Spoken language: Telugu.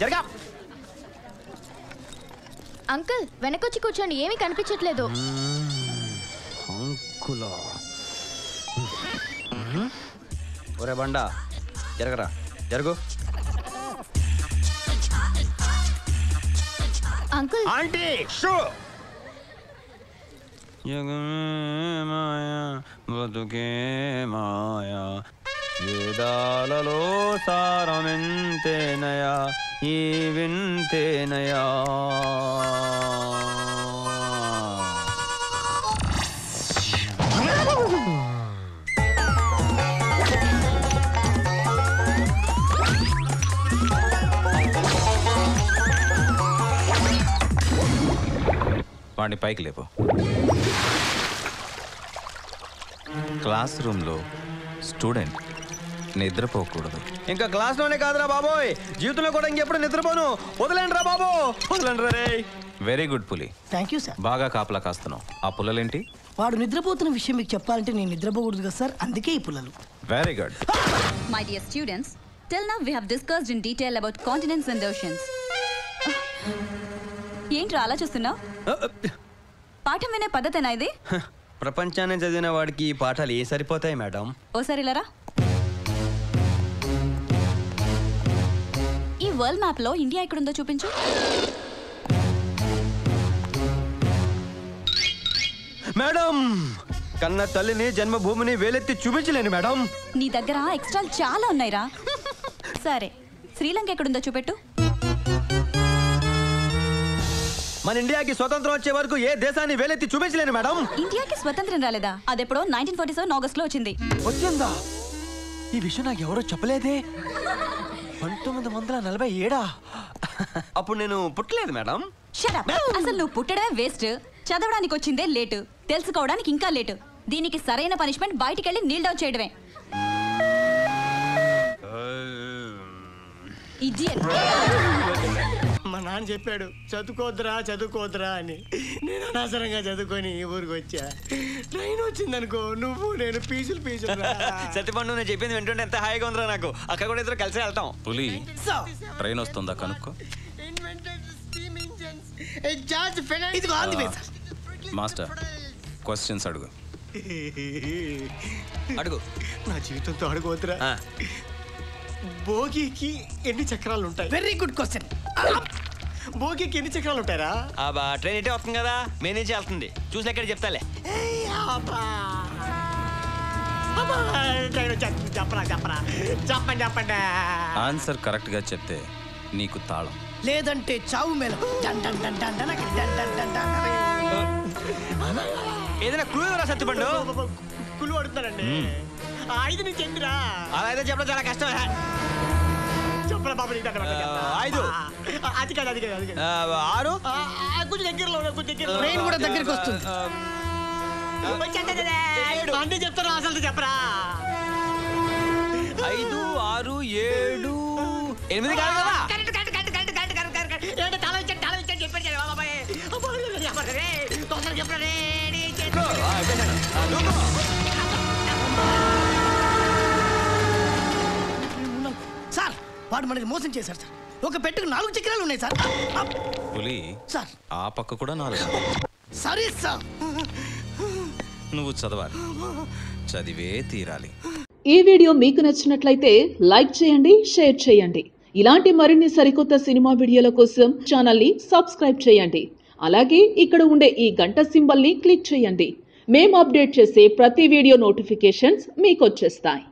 జరగా. అంకుల్ వెనకొచ్చి కూర్చోండి, ఏమీ కనిపించట్లేదు. అంకులా ఒరే బండా జరగరా, జరుగు. Uncle aunty shoe. మాయా బతుకే మాయా, వేదాలలో సారమెంతేనయా ఈ వింతేనయా. వాడిని పైకి లేపు. క్లాస్ రూమ్లో స్టూడెంట్ నిద్రపోకూడదు. ఇంకా క్లాస్లోనే కాదురా బాబోయ్, జీవితంలో కూడా ఇంకెప్పుడు నిద్రపోను. వదిలేండి రా బాబు, వదిలేండి రే. వెరీ గుడ్ పులి. Thank you sir. బాగా కాపలా కాస్తున్నావు. ఆ పుల్లలేంటి? వాడు నిద్రపోతున్న విషయం మీకు చెప్పాలంటే నేను నిద్రపోకూడదు కదా సార్, అందుకే ఈ పుల్లలు. Very good. My dear students, till now we have discussed in detail about continents and oceans. ఏంట్రా అలా చూస్తున్నావు? పాఠం వినే పద్ధతేనా ఇది? ప్రపంచాన్ని చదివిన వాడికి ఈ పాఠాలు ఏ సరిపోతాయి మేడం? ఓసారి ఇలారా. ఈ వరల్డ్ మ్యాప్ లో ఇండియా ఎక్కడుందో చూపించు. మేడం కన్న తల్లిని జన్మభూమిని వేలెత్తి చూపించలేను మేడం. నీ దగ్గర ఎక్స్ట్రాలు చాలా ఉన్నాయిరా. సరే, శ్రీలంక ఎక్కడుందో చూపెట్టు. మన ఇండియాకి స్వతంత్రం వచ్చే వరకు ఏ దేశాన్ని వేలెత్తి చూపించలేను మేడం. ఇండియాకి స్వతంత్రం రాలేదా? అదెప్పుడో 1947 ఆగస్ట్ లో వచ్చింది. వచ్చిందా? ఈ విషయం నాకు ఎవరో చెప్పలేదే. 1947 అప్పుడు నేను పుట్టలేదు మేడం. Shut up. అసలు నువ్వు పుట్టడమే వేస్ట్, చదవడానికి వచ్చిందే లేటు, తెలుసుకోవడానికి ఇంకా లేటు. దీనికి సరైన పనిష్మెంట్ బయటికెళ్ళి నీల్ డౌన్ చేయడమే. ఇడియట్. మా నాన్న చెప్పాడు చదువుకోద్రా అని. నేను అనవసరంగా చదువుకొని ఈ ఊరికి వచ్చా. ట్రైన్ వచ్చిందనుకో నువ్వు నేను పీసులు సత్యపండు నేను చెప్పింది వింటుంటే ఎంత హాయిగా ఉందిరా నాకు. అక్కడ కూడా ఇద్దరు కలిసి వెళ్తాం. పులి ట్రైన్ వస్తుందా కనుక్కో. మాస్టర్ క్వశ్చన్స్ అడుగు. అడుగు. నా జీవితంతో అడుగుతురా. భోగికి ఎన్ని చక్రాలు ఉంటాయి? Very good question. భోగికి ఎన్ని చక్రాలు ఉంటాయరా? ట్రైన్ ఇటే వస్తుంది కదా, మెయిన్ నుంచి వెళ్తుంది. చూసి ఎక్కడ చెప్తాలే. చెప్పండి. ఆన్సర్ కరెక్ట్ గా చెప్తే నీకు తాళం, లేదంటే చావు మేళ. ఏదైనా క్లూ రా సత్యపండు. కులు అడుగుతానండి. 5 నుంచి ఎందురా? అలా అయితే చెప్పడం చాలా కష్టం. చెప్పరా బాబు. 5 అది కాదు 6 కొంచెం దగ్గరలో ట్రైన్ కూడా దగ్గరికి వస్తుంది. అన్నీ చెప్తాను, అసలు చెప్పరా. 5 6 7 8 కాదు కదా. సార్ వాడు మనకి మోసం చేశారు సార్. ఒక పెట్టుకు 4 చక్రాలు ఉన్నాయి సార్. పులి సార్ ఆ పక్క కూడా 4. సరే సార్. నువ్వు చదవాలి, చదివే తీరాలి. ఈ వీడియో మీకు నచ్చినట్లయితే లైక్ చేయండి, షేర్ చేయండి. ఇలాంటి మరిన్ని సరికొత్త సినిమా వీడియోల కోసం ఛానల్ని సబ్స్క్రైబ్ చేయండి. అలాగే ఇక్కడ ఉండే ఈ గంట సింబల్ని క్లిక్ చేయండి. మేము అప్డేట్ చేసే ప్రతి వీడియో నోటిఫికేషన్స్ మీకు వచ్చేస్తాయి.